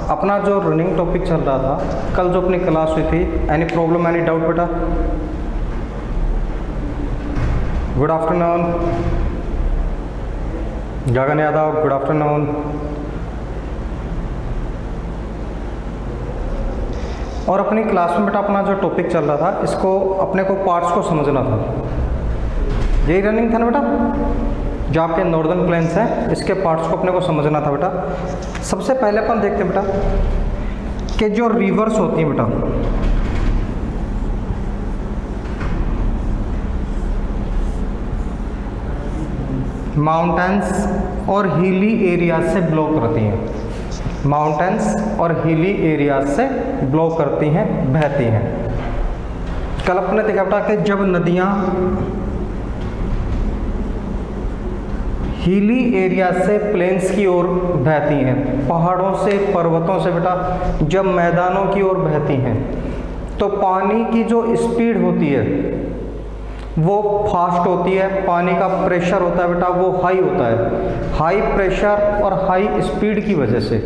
अपना जो running topic चल रहा था, कल जो अपनी क्लास हुई थी, एनी प्रॉब्लम एनी डाउट बेटा? गुड आफ्टरनून गगन यादव, गुड आफ्टरनून। और अपनी क्लास में बेटा अपना जो टॉपिक चल रहा था, इसको अपने को पार्ट्स को समझना था। यही रनिंग था ना बेटा, जो आपके नॉर्दर्न प्लेन्स हैं इसके पार्ट्स को अपने को समझना था बेटा। सबसे पहले अपन देखते हैं बेटा कि जो रिवर्स होती हैं बेटा, माउंटेन्स और हिली एरिया से ब्लो करती हैं, माउंटेन्स और हिली एरिया से ब्लो करती हैं, बहती हैं। कल अपने देखा बेटा कि जब नदियाँ हिली एरिया से प्लेन्स की ओर बहती हैं, पहाड़ों से पर्वतों से बेटा जब मैदानों की ओर बहती हैं, तो पानी की जो स्पीड होती है वो फास्ट होती है, पानी का प्रेशर होता है बेटा वो हाई होता है। हाई प्रेशर और हाई स्पीड की वजह से,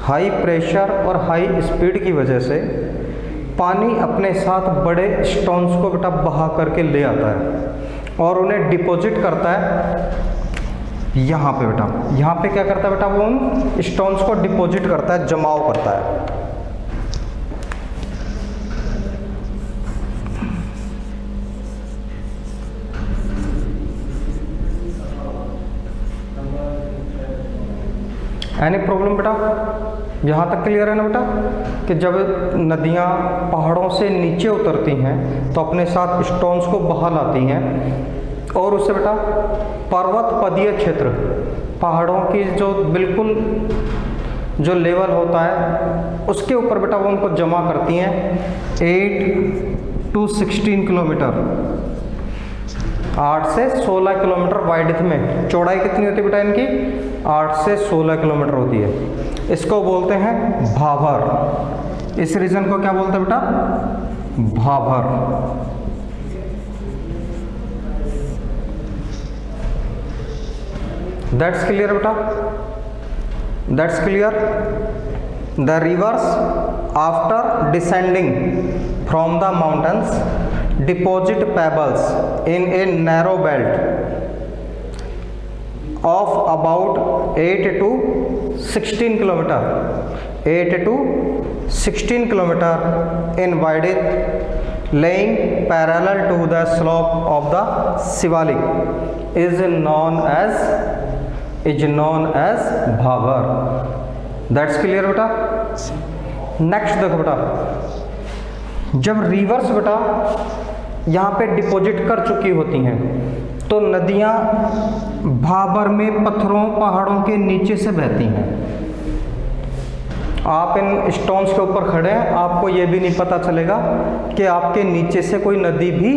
हाई प्रेशर और हाई स्पीड की वजह से पानी अपने साथ बड़े स्टोन्स को बेटा बहा करके ले आता है और उन्हें डिपॉजिट करता है यहाँ पे बेटा। यहाँ पे क्या करता है बेटा, वो उन स्टोन्स को डिपॉजिट करता है, जमाव करता है। एनी प्रॉब्लम बेटा? यहाँ तक क्लियर है ना बेटा कि जब नदियाँ पहाड़ों से नीचे उतरती हैं तो अपने साथ स्टोन्स को बहा लाती हैं और उससे बेटा पर्वत पदीय क्षेत्र, पहाड़ों की जो बिल्कुल जो लेवल होता है उसके ऊपर बेटा वो उनको जमा करती हैं 8 to 16 किलोमीटर, 8 से 16 किलोमीटर वाइड्थ में। चौड़ाई कितनी होती है बेटा इनकी? 8 से 16 किलोमीटर होती है। इसको बोलते हैं भाभर। इस रीजन को क्या बोलते हैं बेटा? भाभर। दैट्स क्लियर बेटा? That's clear? The rivers after descending from the mountains deposit pebbles in a narrow belt of about 8 to 16 kilometer, 8 to 16 kilometer in width, laying parallel to the slope of the Shivalik is known as Bhavar. That's clear बेटा? Next देखो बेटा, जब reverse बेटा यहाँ पे deposit कर चुकी होती हैं तो नदियाँ भाबर में पत्थरों पहाड़ों के नीचे से बहती हैं। आप इन स्टोन्स के ऊपर खड़े हैं, आपको ये भी नहीं पता चलेगा कि आपके नीचे से कोई नदी भी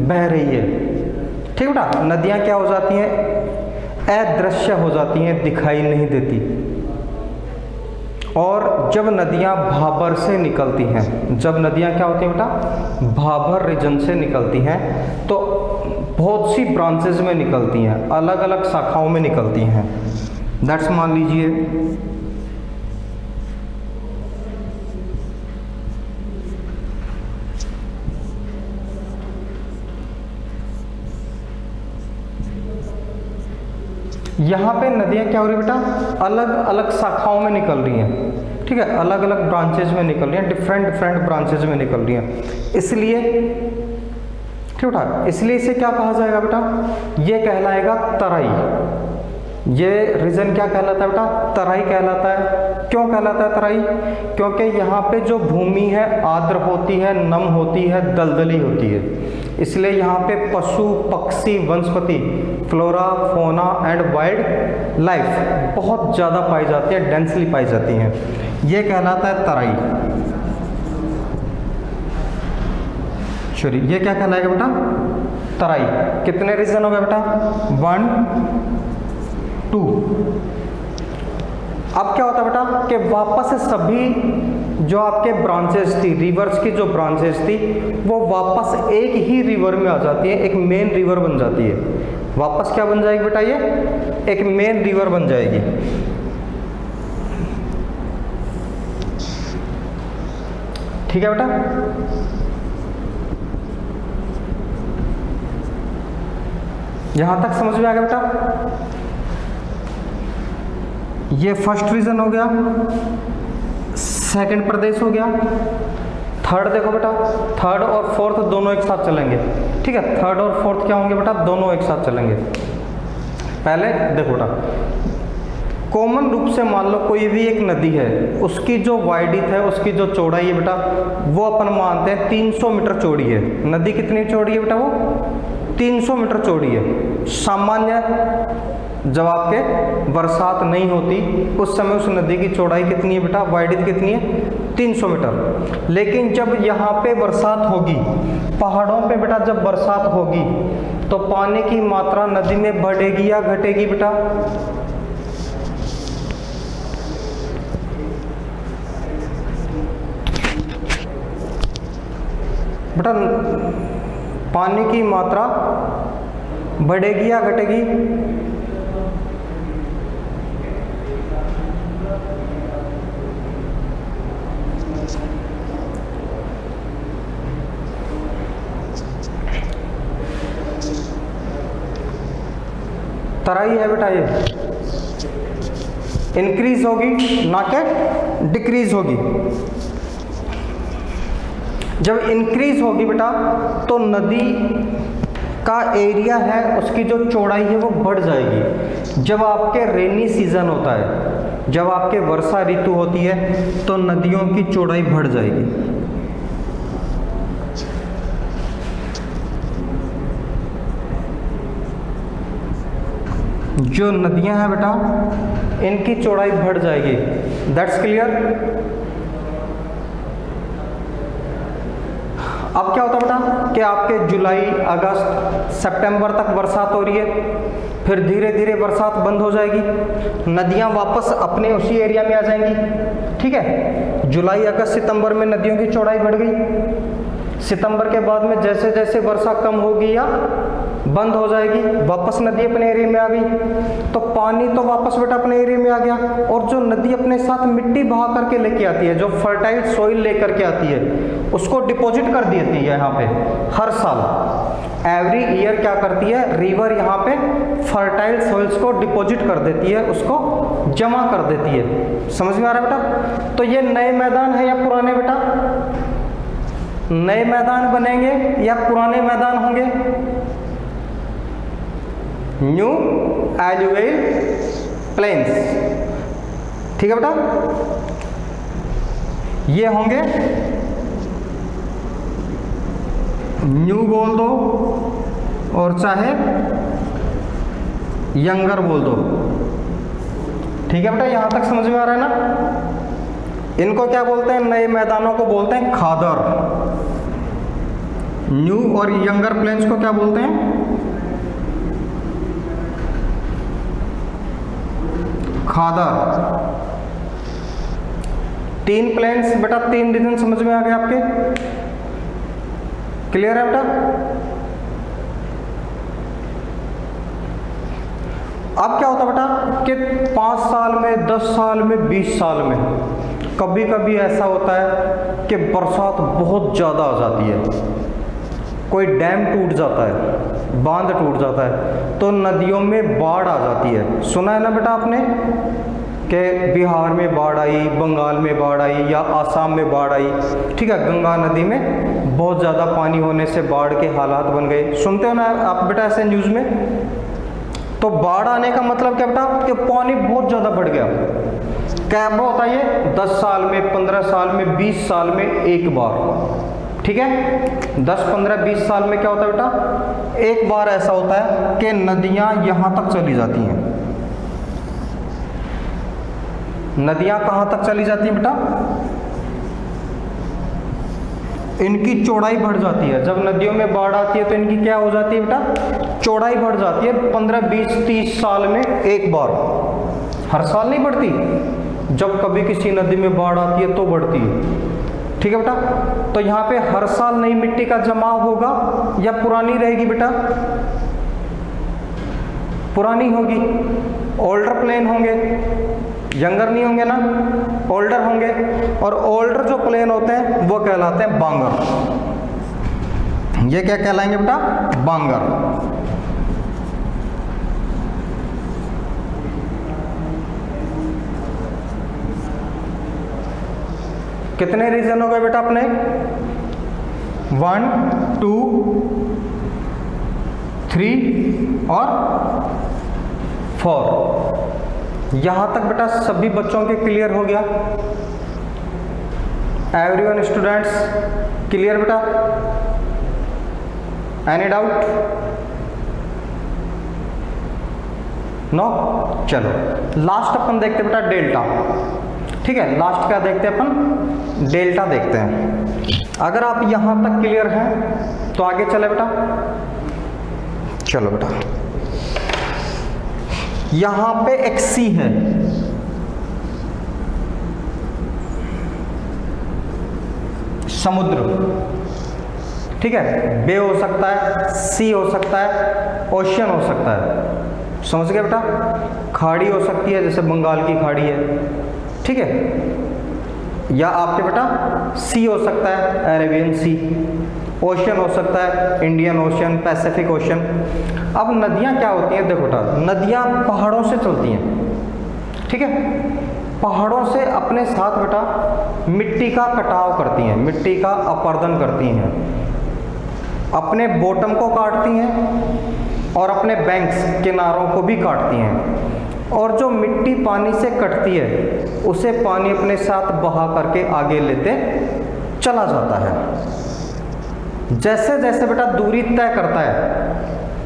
बह रही है। ठीक बेटा? नदियाँ क्या हो जाती हैं? अदृश्य हो जाती हैं, दिखाई नहीं देती। और जब नदियाँ भाबर से निकलती हैं, जब नदियाँ क्या होती हैं बेटा? भाबर रीजन से निकलती हैं तो बहुत सी ब्रांचेज में निकलती हैं, अलग अलग शाखाओं में निकलती हैं। दैट्स मान लीजिए यहाँ पे नदियाँ क्या हो रही है बेटा? अलग अलग शाखाओं में निकल रही हैं। ठीक है? अलग अलग ब्रांचेज में निकल रही हैं, डिफरेंट ब्रांचेज में निकल रही हैं। इसलिए ठीक बेटा, इसलिए इसे क्या कहा जाएगा बेटा? ये कहलाएगा तराई। ये रीजन क्या कहलाता है बेटा? तराई कहलाता है। क्यों कहलाता है तराई? क्योंकि यहाँ पे जो भूमि है आर्द्र होती है, नम होती है, दलदली होती है, इसलिए यहाँ पे पशु पक्षी वनस्पति flora fauna and wild life बहुत ज़्यादा पाई जाती है, डेंसली पाई जाती हैं। ये कहलाता है तराई। चलिए, ये क्या कहलाएगा बेटा? तराई। कितने रीजन हो गए बेटा? 1 2। अब क्या होता है बेटा कि वापस से सभी जो आपके ब्रांचेस थी, रिवर्स की जो ब्रांचेस थी, वो वापस एक ही रिवर में आ जाती है, एक मेन रिवर बन जाती है। वापस क्या बन जाएगी बेटा? ये एक मेन रिवर बन जाएगी। ठीक है बेटा। यहां तक समझ में आ गया बेटा। ये फर्स्ट रीजन हो गया, सेकंड प्रदेश हो गया। थर्ड देखो बेटा, थर्ड और फोर्थ दोनों एक साथ चलेंगे, ठीक है। थर्ड और फोर्थ क्या होंगे बेटा, दोनों एक साथ चलेंगे। पहले देखो बेटा, कॉमन रूप से मान लो कोई भी एक नदी है, उसकी जो वाइडिथ है, उसकी जो चौड़ाई है बेटा, वो अपन मानते हैं 300 मीटर चौड़ी है। नदी कितनी चौड़ी है बेटा, वो 300 मीटर चौड़ी है। सामान्य जब आपके बरसात नहीं होती उस समय उस नदी की चौड़ाई कितनी है बेटा, वाइडिथ कितनी है, 300 मीटर। लेकिन जब यहाँ पे बरसात होगी, पहाड़ों पे बेटा जब बरसात होगी, तो पानी की मात्रा नदी में बढ़ेगी या घटेगी बेटा, बेटा पानी की मात्रा बढ़ेगी या घटेगी, तराई है बेटा, ये इंक्रीज होगी ना कि डिक्रीज होगी। जब इंक्रीज होगी बेटा तो नदी का एरिया है, उसकी जो चौड़ाई है वो बढ़ जाएगी। जब आपके रेनी सीजन होता है, जब आपके वर्षा ऋतु होती है, तो नदियों की चौड़ाई बढ़ जाएगी। जो नदियां हैं बेटा, इनकी चौड़ाई बढ़ जाएगी। That's clear. अब क्या होता है बेटा कि आपके जुलाई, अगस्त, सितंबर तक बरसात हो रही है, फिर धीरे धीरे बरसात बंद हो जाएगी, नदियां वापस अपने उसी एरिया में आ जाएंगी, ठीक है। जुलाई, अगस्त, सितंबर में नदियों की चौड़ाई बढ़ गई। सितंबर के बाद में जैसे जैसे वर्षा कम होगी या बंद हो जाएगी, वापस नदी अपने एरिया में आ गई, तो पानी तो वापस बेटा अपने एरिया में आ गया। और जो नदी अपने साथ मिट्टी बहा करके लेके आती है, जो फर्टाइल सॉइल लेकर के आती है, उसको डिपॉजिट कर देती है यहाँ पे हर साल। एवरी ईयर क्या करती है, रिवर यहाँ पे फर्टाइल सॉइल्स को डिपॉजिट कर देती है, उसको जमा कर देती है। समझ में आ रहा है बेटा। तो ये नए मैदान है या पुराने बेटा, नए मैदान बनेंगे या पुराने मैदान होंगे, न्यू एलुवियल प्लेन्स, ठीक है बेटा। ये होंगे, न्यू बोल दो और चाहे यंगर बोल दो, ठीक है बेटा। यहां तक समझ में आ रहा है ना। इनको क्या बोलते हैं, नए मैदानों को बोलते हैं खादर। न्यू और यंगर प्लेन्स को क्या बोलते हैं, खादर। 3 प्लेन्स बेटा, 3 रीजन समझ में आ गए आपके, क्लियर है बेटा। अब क्या होता बेटा कि 5 साल में, 10 साल में, 20 साल में कभी कभी ऐसा होता है कि बरसात बहुत ज़्यादा आ जाती है, कोई डैम टूट जाता है, बांध टूट जाता है, तो नदियों में बाढ़ आ जाती है। सुना है ना बेटा आपने कि बिहार में बाढ़ आई, बंगाल में बाढ़ आई या आसाम में बाढ़ आई, ठीक है। गंगा नदी में बहुत ज़्यादा पानी होने से बाढ़ के हालात बन गए, सुनते हो ना आप बेटा ऐसे न्यूज़ में। तो बाढ़ आने का मतलब क्या बेटा कि पानी बहुत ज़्यादा बढ़ गया। क्या होता है ये 10 साल में, 15 साल में, 20 साल में एक बार, ठीक है। 10, 15, 20 साल में क्या होता है बेटा, एक बार ऐसा होता है कि नदियां यहां तक चली जाती हैं। नदियां कहां तक चली जाती हैं बेटा, इनकी चौड़ाई बढ़ जाती है। जब नदियों में बाढ़ आती है तो इनकी क्या हो जाती है बेटा, चौड़ाई बढ़ जाती है। 15, 20, 30 साल में एक बार, हर साल नहीं बढ़ती, जब कभी किसी नदी में बाढ़ आती है तो बढ़ती है, ठीक है बेटा। तो यहाँ पे हर साल नई मिट्टी का जमाव होगा या पुरानी रहेगी बेटा, पुरानी होगी, ओल्डर प्लेन होंगे, यंगर नहीं होंगे ना, ओल्डर होंगे, और ओल्डर जो प्लेन होते हैं वो कहलाते हैं बांगर। ये क्या कहलाएंगे बेटा? बांगर। कितने रीजन हो गए बेटा अपने? 1 2 3 और 4। यहां तक बेटा सभी बच्चों के क्लियर हो गया? एवरीवन स्टूडेंट्स क्लियर बेटा? Any doubt? नो? चलो लास्ट अपन देखते बेटा डेल्टा। ठीक है, लास्ट क्या देखते हैं अपन? डेल्टा देखते हैं। अगर आप यहां तक क्लियर हैं तो आगे चले बेटा। चलो बेटा, यहां पे एक सी है, समुद्र। ठीक है, बे हो सकता है, सी हो सकता है, ओशियन हो सकता है। समझ गए बेटा? खाड़ी हो सकती है, जैसे बंगाल की खाड़ी है। ठीक है, या आपके बेटा सी हो सकता है, अरेबियन सी। ओशियन हो सकता है, इंडियन ओशियन, पैसिफिक ओशियन। अब नदियां क्या होती हैं? देखो बेटा, नदियां पहाड़ों से चलती हैं। ठीक है, पहाड़ों से अपने साथ बेटा मिट्टी का कटाव करती हैं, मिट्टी का अपरदन करती हैं, अपने बॉटम को काटती हैं और अपने बैंक्स, किनारों को भी काटती हैं। और जो मिट्टी पानी से कटती है उसे पानी अपने साथ बहा करके आगे लेते चला जाता है। जैसे जैसे बेटा दूरी तय करता है,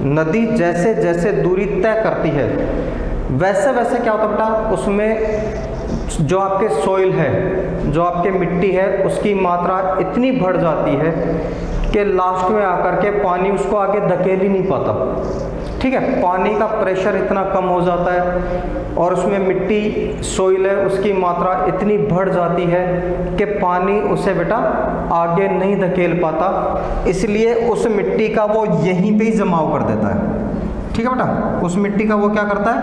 नदी जैसे जैसे दूरी तय करती है, वैसे वैसे क्या होता है बेटा, उसमें जो आपके सॉइल है, जो आपके मिट्टी है, उसकी मात्रा इतनी बढ़ जाती है कि लास्ट में आकर के पानी उसको आगे धकेल ही नहीं पाता। ठीक है, पानी का प्रेशर इतना कम हो जाता है और उसमें मिट्टी, सॉइल है, उसकी मात्रा इतनी बढ़ जाती है कि पानी उसे बेटा आगे नहीं धकेल पाता, इसलिए उस मिट्टी का वो यहीं पे ही जमाव कर देता है। ठीक है बेटा, उस मिट्टी का वो क्या करता है?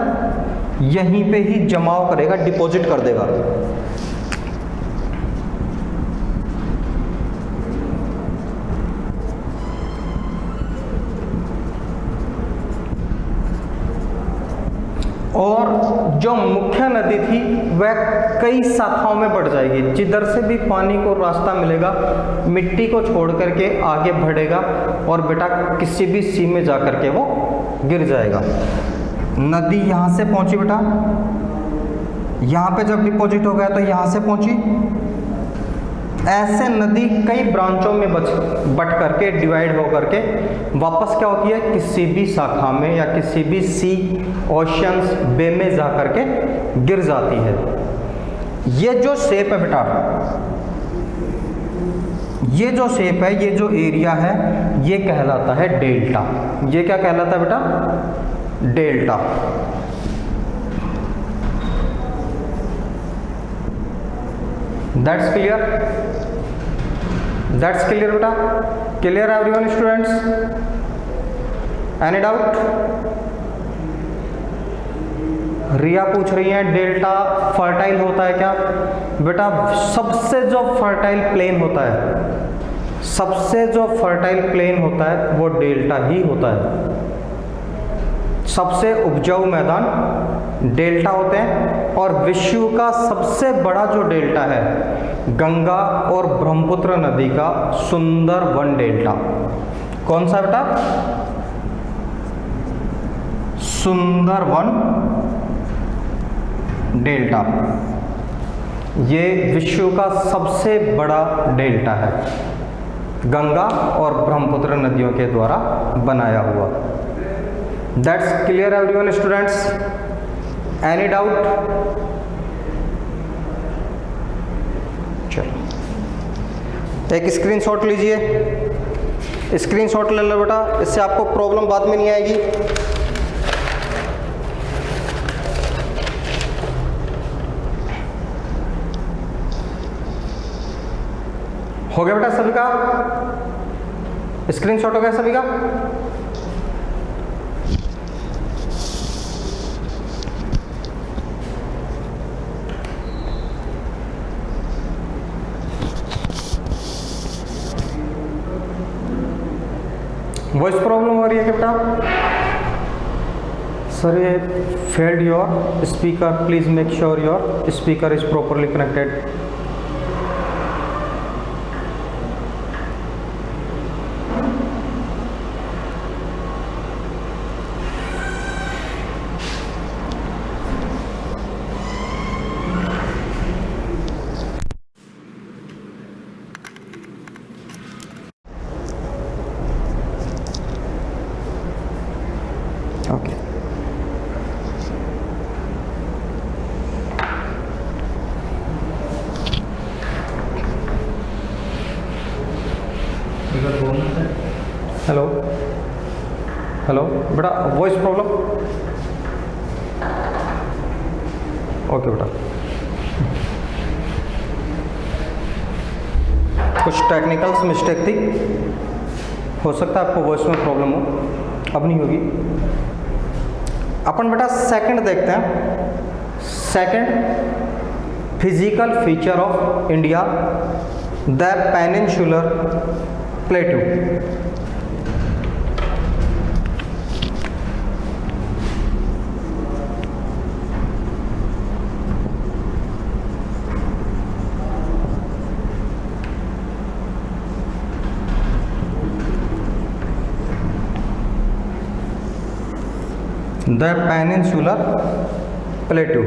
यहीं पे ही जमाव करेगा, डिपॉजिट कर देगा। और जो मुख्य नदी थी वह कई शाखाओं में बढ़ जाएगी। जिधर से भी पानी को रास्ता मिलेगा, मिट्टी को छोड़ करके आगे बढ़ेगा और बेटा किसी भी सी में जा करके वो गिर जाएगा। नदी यहाँ से पहुँची बेटा, यहाँ पे जब डिपॉजिट हो गया तो यहाँ से पहुँची। ऐसे नदी कई ब्रांचों में बट करके, डिवाइड हो करके वापस क्या होती है? किसी भी शाखा में या किसी भी सी, ओशियंस, बे में जा करके गिर जाती है। ये जो शेप है बेटा, ये जो शेप है, ये जो एरिया है, ये कहलाता है डेल्टा। ये क्या कहलाता है बेटा? Delta. That's clear? That's clear बेटा? Clear everyone students? Any doubt? Riya पूछ रही है डेल्टा फर्टाइल होता है क्या? बेटा सबसे जो फर्टाइल प्लेन होता है, सबसे जो फर्टाइल प्लेन होता है वो डेल्टा ही होता है। सबसे उपजाऊ मैदान डेल्टा होते हैं। और विश्व का सबसे बड़ा जो डेल्टा है, गंगा और ब्रह्मपुत्र नदी का सुंदरवन डेल्टा। कौन सा बेटा? सुंदरवन डेल्टा। ये विश्व का सबसे बड़ा डेल्टा है, गंगा और ब्रह्मपुत्र नदियों के द्वारा बनाया हुआ। That's clear everyone students? Any doubt? चलो एक स्क्रीनशॉट लीजिए, स्क्रीनशॉट ले लो बेटा, इससे आपको प्रॉब्लम बाद में नहीं आएगी। हो गया बेटा सभी का? स्क्रीनशॉट हो गया सभी का? वॉइस प्रॉब्लम हो रही है क्या बेटा? सर ये failed your speaker, please make sure your speaker is properly connected. Okay hello hello बेटा, वॉइस प्रॉब्लम? ओके बेटा, कुछ टेक्निकल्स मिस्टेक थी, हो सकता है आपको वॉइस में प्रॉब्लम हो, अब नहीं होगी। अपन बेटा सेकंड देखते हैं। Second physical feature of India, the peninsular प्लेटू। The peninsular प्लेटू।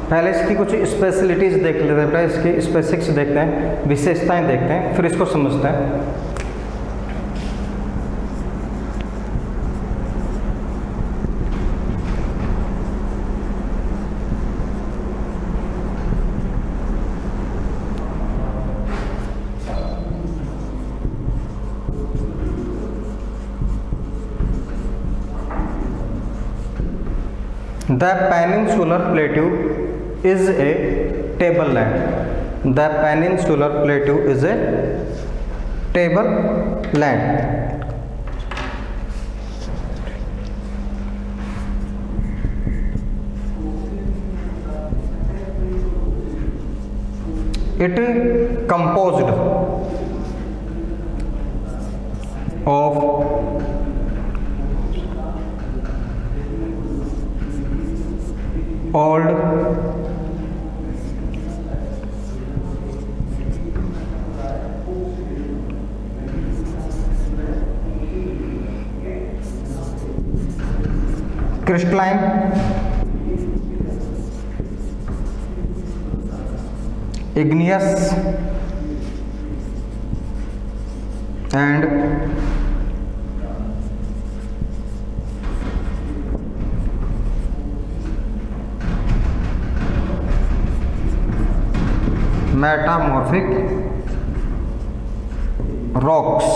पहले इसकी कुछ स्पेशलिटीज देख लेते हैं, इसके स्पेसिफिक्स देखते हैं, विशेषताएं देखते हैं, फिर इसको समझते हैं। The peninsular plateau is a tableland. The peninsular plateau is a tableland. It is composed of old crystalline igneous and metamorphic rocks.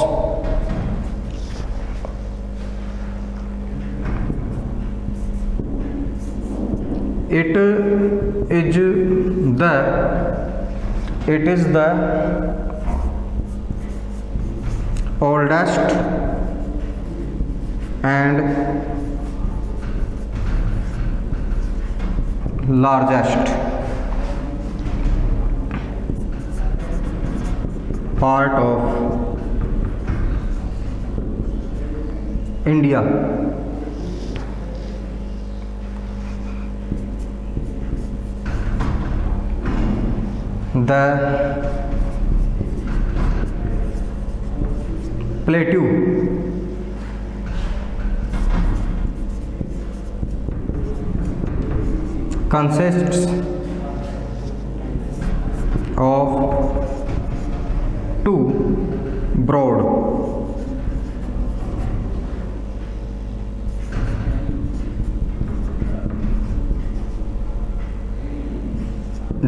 It is the oldest and largest part of India. The plateau consists of two broad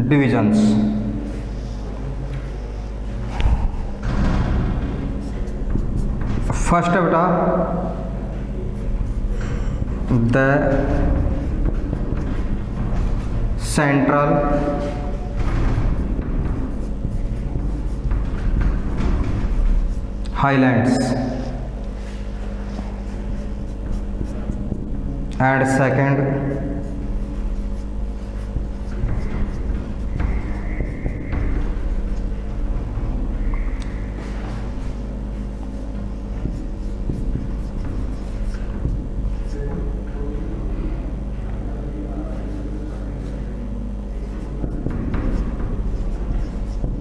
divisions. First बेटा the central highlands and second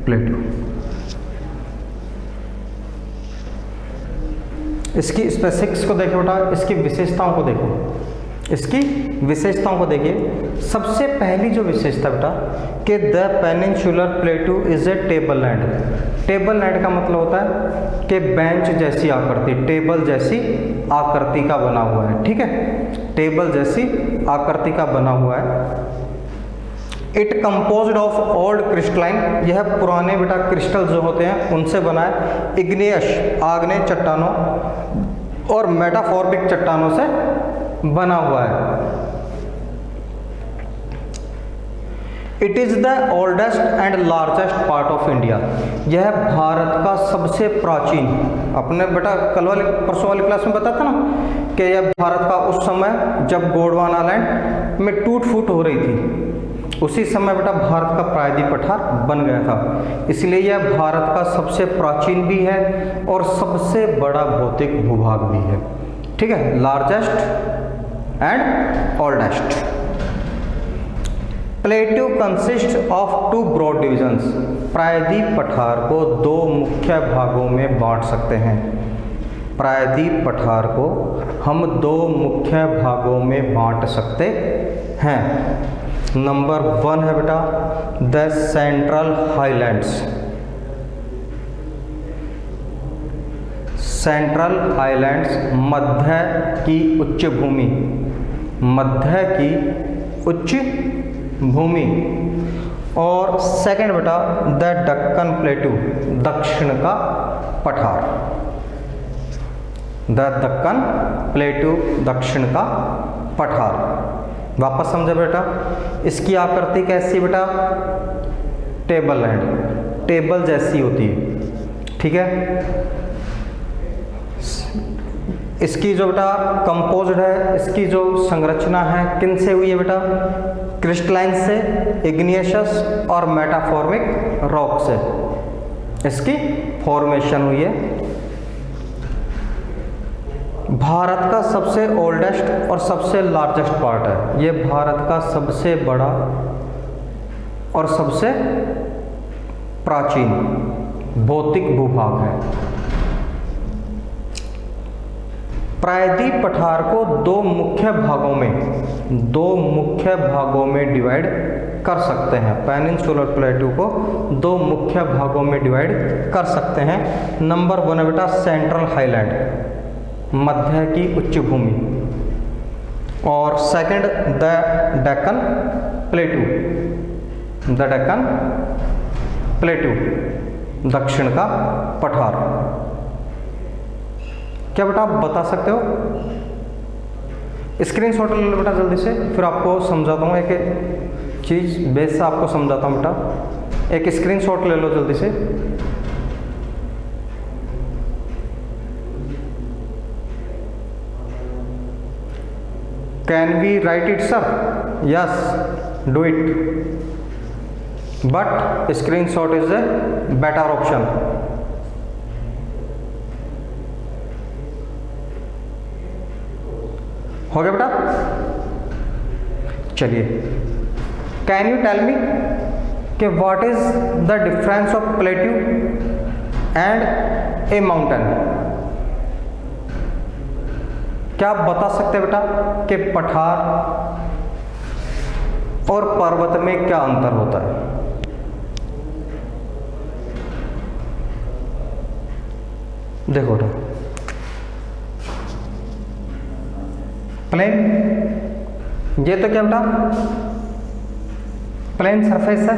प्लेटू। इसकी specifics को देखो बेटा, इसकी विशेषताओं को देखो, इसकी विशेषताओं को देखिए। सबसे पहली जो विशेषता बेटा कि the peninsular प्लेटू is a table land. Table land का मतलब होता है कि बेंच जैसी आकृति, टेबल जैसी आकृति का बना हुआ है, ठीक है, टेबल जैसी आकृति का बना हुआ है। It composed of old crystalline, यह पुराने बेटा क्रिस्टल जो होते हैं उनसे बना है, इग्नियस आग्नेय चट्टानों और मेटाफॉर्मिक चट्टानों से बना हुआ है। It is the oldest and largest part of India, यह भारत का सबसे प्राचीन, अपने बेटा कल वाले परसों वाली क्लास में बताया था ना कि यह भारत का उस समय जब गोंडवाना लैंड में टूट फूट हो रही थी, उसी समय बेटा भारत का प्रायद्वीप पठार बन गया था, इसलिए यह भारत का सबसे प्राचीन भी है और सबसे बड़ा भौतिक भूभाग भी है, ठीक है, largest and oldest. Plateau consist of two broad divisions, प्रायद्वीप पठार को दो मुख्य भागों में बांट सकते हैं। प्रायद्वीप पठार को हम दो मुख्य भागों में बांट सकते हैं। नंबर 1 है बेटा the central highlands, central highlands मध्य की उच्च भूमि, मध्य की उच्च भूमि। और सेकंड बेटा द दक्कन प्लेटू, दक्षिण का पठार, द दक्कन प्लेटू दक्षिण का पठार। वापस समझे बेटा, इसकी आकृति कैसी बेटा, टेबल लैंड, टेबल जैसी होती है, ठीक है। इसकी जो बेटा कंपोज्ड है, इसकी जो संरचना है किन से हुई है बेटा, क्रिस्टलाइन से, इग्नियस और मेटाफॉर्मिक रॉक से इसकी फॉर्मेशन हुई है। भारत का सबसे ओल्डेस्ट और सबसे लार्जेस्ट पार्ट है, ये भारत का सबसे बड़ा और सबसे प्राचीन भौतिक भूभाग है। प्रायद्वीप पठार को दो मुख्य भागों में डिवाइड कर सकते हैं। पेनिनसुलर प्लेटू को दो मुख्य भागों में डिवाइड कर सकते हैं। नंबर 1 है बेटा सेंट्रल हाईलैंड, मध्य की उच्च भूमि, और second the Deccan प्लेटू, the Deccan प्लेटू दक्षिण का पठार। क्या बेटा आप बता सकते हो? स्क्रीनशॉट ले लो बेटा जल्दी से, फिर आपको समझाता हूँ एक चीज़, बेस से आपको समझाता हूँ बेटा। एक स्क्रीनशॉट ले लो जल्दी से। Can we write it sir? Yes, do it, but screenshot is a better option. हो गया बेटा? चलिए, कैन यू टेल मी कि what is the difference of plateau and a mountain? क्या आप बता सकते हैं बेटा कि पठार और पर्वत में क्या अंतर होता है? देखो बेटा, प्लेन, ये तो क्या बेटा प्लेन सरफेस है।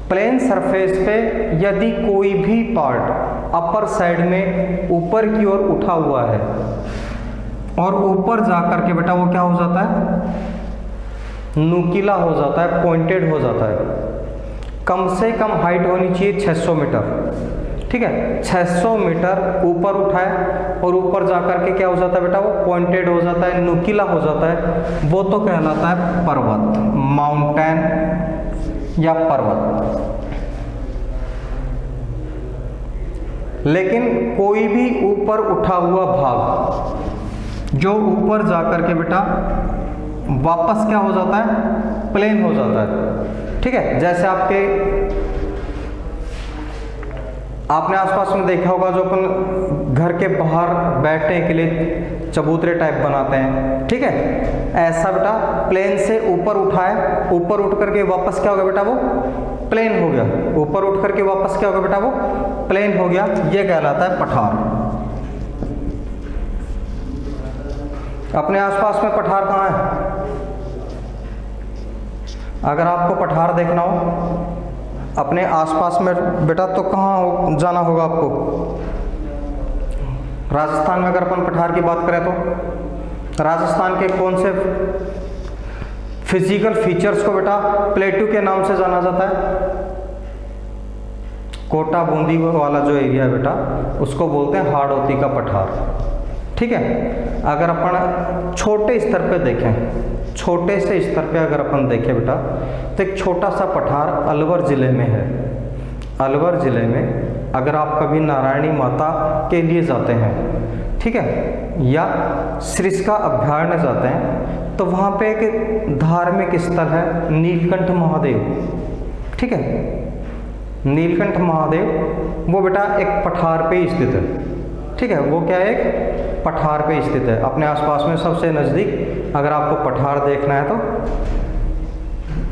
प्लेन सरफेस पे यदि कोई भी पार्ट अपर साइड में ऊपर की ओर उठा हुआ है और ऊपर जाकर के बेटा वो क्या हो जाता है, नुकीला हो जाता है, पॉइंटेड हो जाता है। कम से कम हाइट होनी चाहिए 600 मीटर, ठीक है, 600 मीटर ऊपर उठाए और ऊपर जाकर के क्या हो जाता है बेटा, वो पॉइंटेड हो जाता है, नुकीला हो जाता है, वो तो कहलाता है पर्वत, माउंटेन या पर्वत। लेकिन कोई भी ऊपर उठा हुआ भाग जो ऊपर जाकर के बेटा वापस क्या हो जाता है, प्लेन हो जाता है, ठीक है, जैसे आपने आसपास में देखा होगा जो अपन घर के बाहर बैठने के लिए चबूतरे टाइप बनाते हैं, ठीक है, ऐसा बेटा प्लेन से ऊपर उठा है, ऊपर उठ करके वापस क्या होगा बेटा, वो प्लेन हो गया, ऊपर उठ करके वापस क्या होगा बेटा, वो प्लेन हो गया, ये कहलाता है पठार। अपने आसपास में पठार कहाँ है? अगर आपको पठार देखना हो अपने आसपास में बेटा तो कहाँ जाना होगा आपको? राजस्थान में अगर अपन पठार की बात करें तो राजस्थान के कौन से फिजिकल फीचर्स को बेटा प्लेटू के नाम से जाना जाता है? कोटा बूंदी वाला जो एरिया है बेटा उसको बोलते हैं हाड़ौती का पठार, ठीक है। अगर अपन छोटे स्तर पे देखें, छोटे से स्तर पे अगर अपन देखें बेटा तो एक छोटा सा पठार अलवर ज़िले में है। अलवर ज़िले में अगर आप कभी नारायणी माता के लिए जाते हैं, ठीक है, या सरिस्का अभयारण्य जाते हैं तो वहाँ पे एक धार्मिक स्थल है नीलकंठ महादेव, ठीक है। नीलकंठ महादेव वो बेटा एक पठार पे स्थित है, ठीक है, वो क्या है, एक पठार पे स्थित है। अपने आसपास में सबसे नज़दीक अगर आपको पठार देखना है तो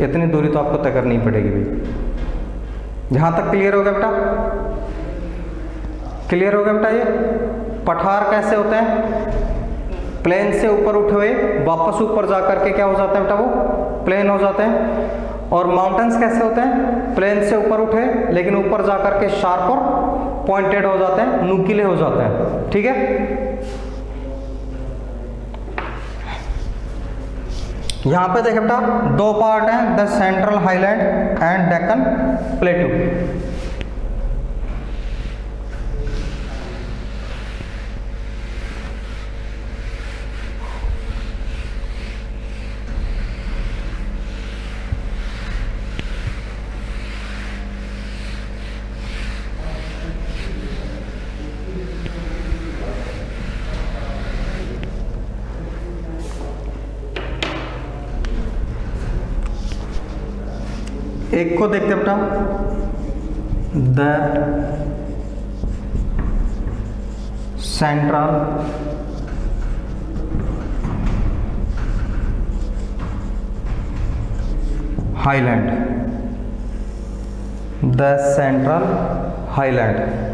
इतनी दूरी तो आपको तय करनी पड़ेगी भाई। यहाँ तक क्लियर हो गया बेटा? क्लियर हो गया बेटा? ये पठार कैसे होते हैं? प्लेन से ऊपर उठे हुए वापस ऊपर जा करके क्या हो जाते हैं बेटा, वो प्लेन हो जाते हैं। और माउंटेन्स कैसे होते हैं? प्लेन से ऊपर उठे लेकिन ऊपर जा करके शार्प और पॉइंटेड हो जाते हैं, नुकीले हो जाते हैं, ठीक है। यहाँ पे देखें बेटा दो पार्ट हैं, the central highland and Deccan प्लेटू। एक को देखते बेटा the central highland, the central highland.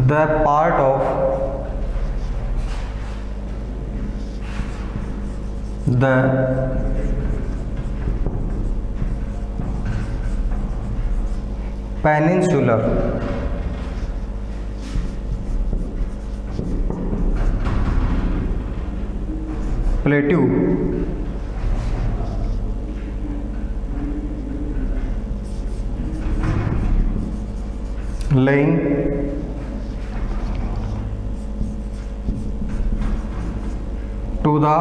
The part of the peninsular plateau laying to the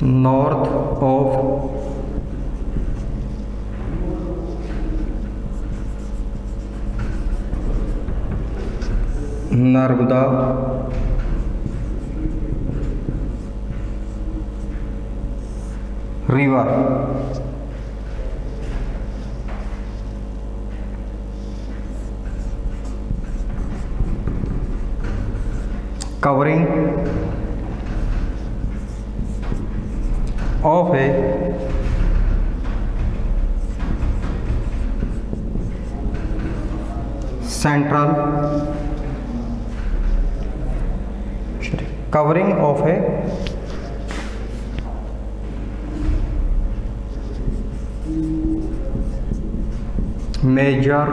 north of Narmada river, covering of a central covering of a major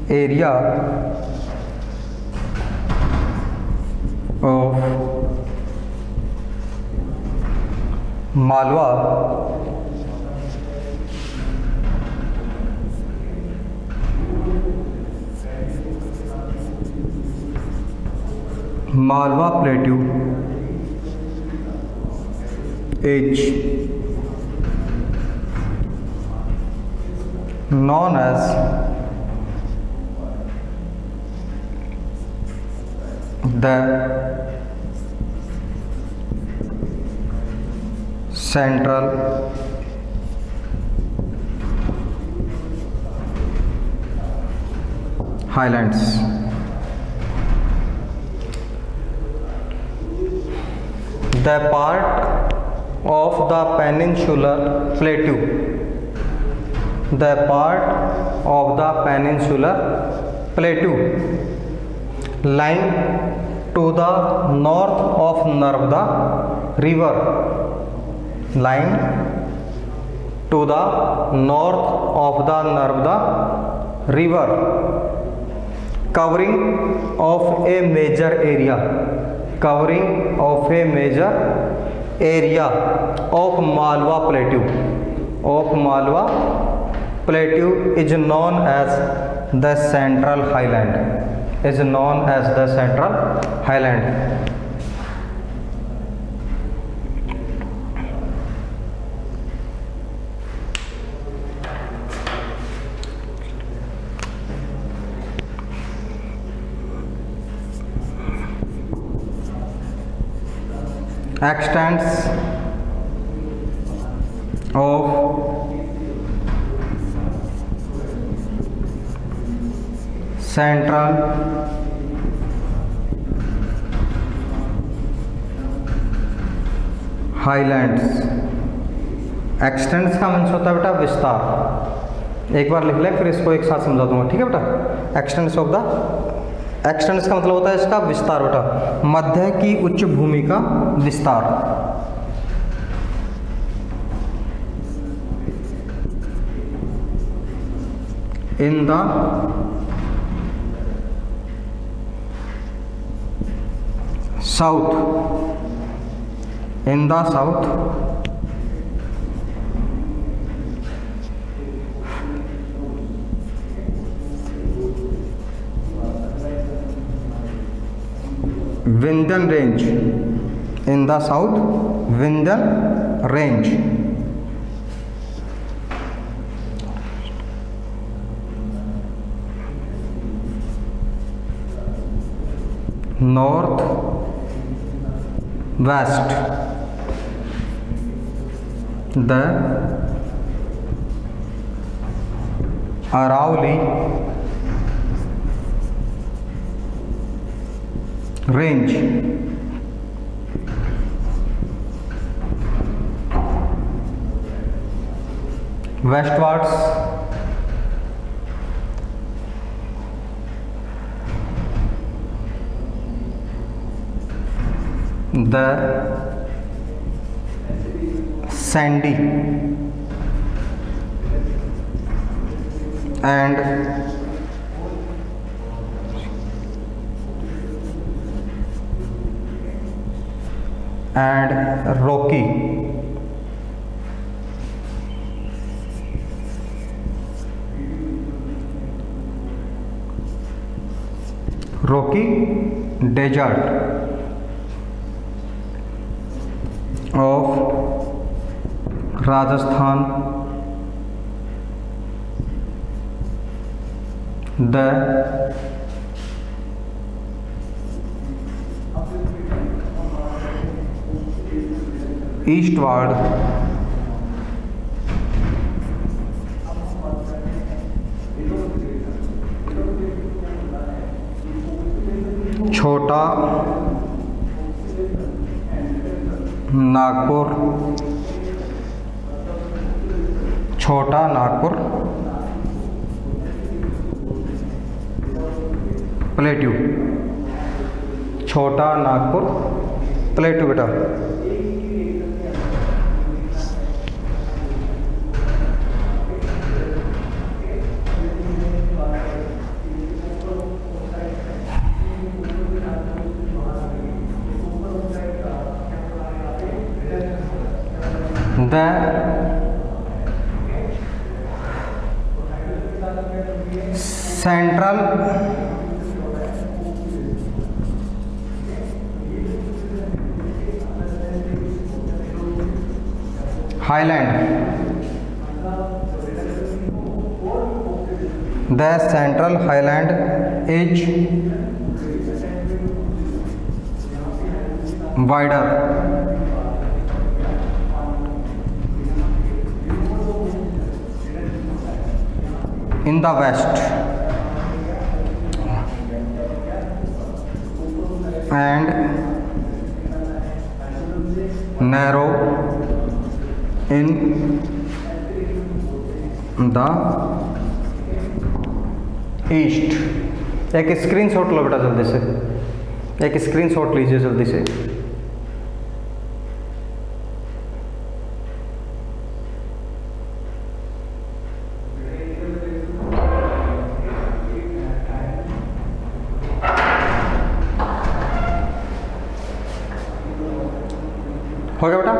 area of Malwa Malwa Plateau is known as the Central Highlands. The part of the peninsular plateau, the part of the peninsular plateau lying to the north of Narmada river, lying to the north of the Narmada river, covering of a major area, covering of a major area of Malwa Plateau, of Malwa Plateau is known as the Central Highland, is known as the Central Highland. Extents of Central Highlands. X tends का means होता है बेटा विस्तार। एक बार लिख लें फिर इसको एक साथ समझा दूंगा, ठीक है बेटा। एक्सटेंड्स ऑफ द, एक्सटेंड्स का मतलब होता है इसका विस्तार बेटा, मध्य की उच्च भूमि का विस्तार। In the south, in the south Vindhyan range, in the south Vindhyan range, north west the Aravalli range, westwards the sandy and rocky desert of Rajasthan, the eastward छोटा नागपुर, छोटा नागपुर प्लेट्यू, छोटा नागपुर प्लेट्यू बेटा। The Central highland, the central highland is wider in the west and narrow in the east। एक screenshot लो बेटा जल्दी से, एक screenshot लीजिए जल्दी से। हो गया बेटा?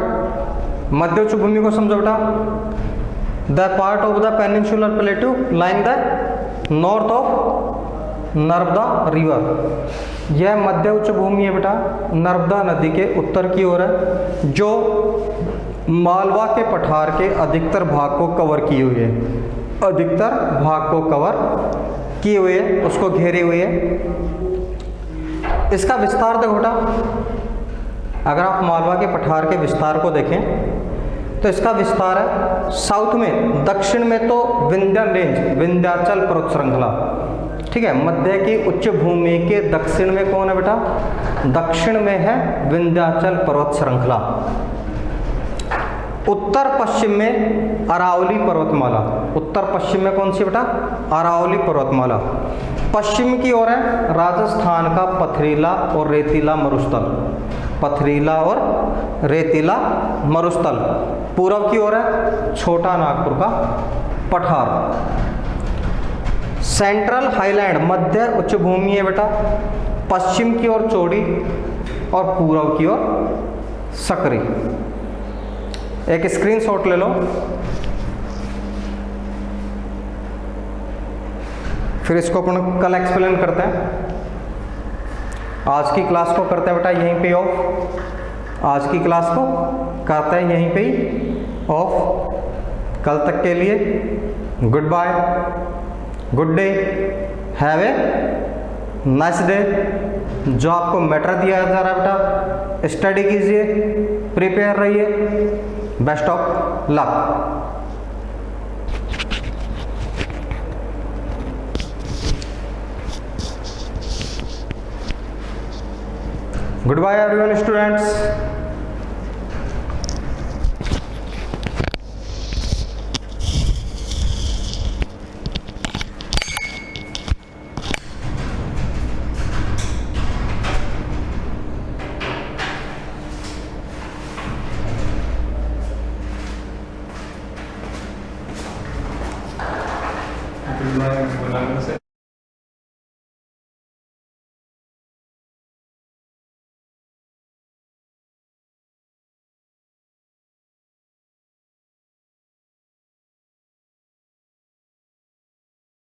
मध्य उच्च भूमि को समझो बेटा। The part of the peninsular प्लेटू lying the north of Narmada river. यह मध्य उच्च भूमि है बेटा, नर्मदा नदी के उत्तर की ओर है, जो मालवा के पठार के अधिकतर भाग को कवर किए हुए है, अधिकतर भाग को कवर किए हुए है, उसको घेरे हुए है। इसका विस्तार देखो बेटा, अगर आप मालवा के पठार के विस्तार को देखें तो इसका विस्तार है साउथ में, दक्षिण में तो विंध्याचल रेंज, विंध्याचल पर्वत श्रृंखला, ठीक है। मध्य की उच्च भूमि के दक्षिण में कौन है बेटा? दक्षिण में है विंध्याचल पर्वत श्रृंखला। उत्तर पश्चिम में अरावली पर्वतमाला, उत्तर पश्चिम में कौन सी बेटा? अरावली पर्वतमाला। पश्चिम की ओर है राजस्थान का पथरीला और रेतीला मरुस्थल, पथरीला और रेतीला मरुस्थल। पूर्व की ओर है छोटा नागपुर का पठार। सेंट्रल हाईलैंड मध्य उच्च भूमि है बेटा, पश्चिम की ओर चौड़ी और पूर्व की ओर सकरी। एक स्क्रीनशॉट ले लो। फिर इसको अपन कल एक्सप्लेन करते हैं। आज की क्लास को करते हैं बेटा यहीं पे ऑफ, आज की क्लास को करते हैं यहीं पे ही ऑफ। कल तक के लिए goodbye, good day, have a nice day. जो आपको मैटर दिया जा रहा है बेटा, स्टडी कीजिए, प्रिपेयर रहिए। Best of luck. Goodbye everyone students।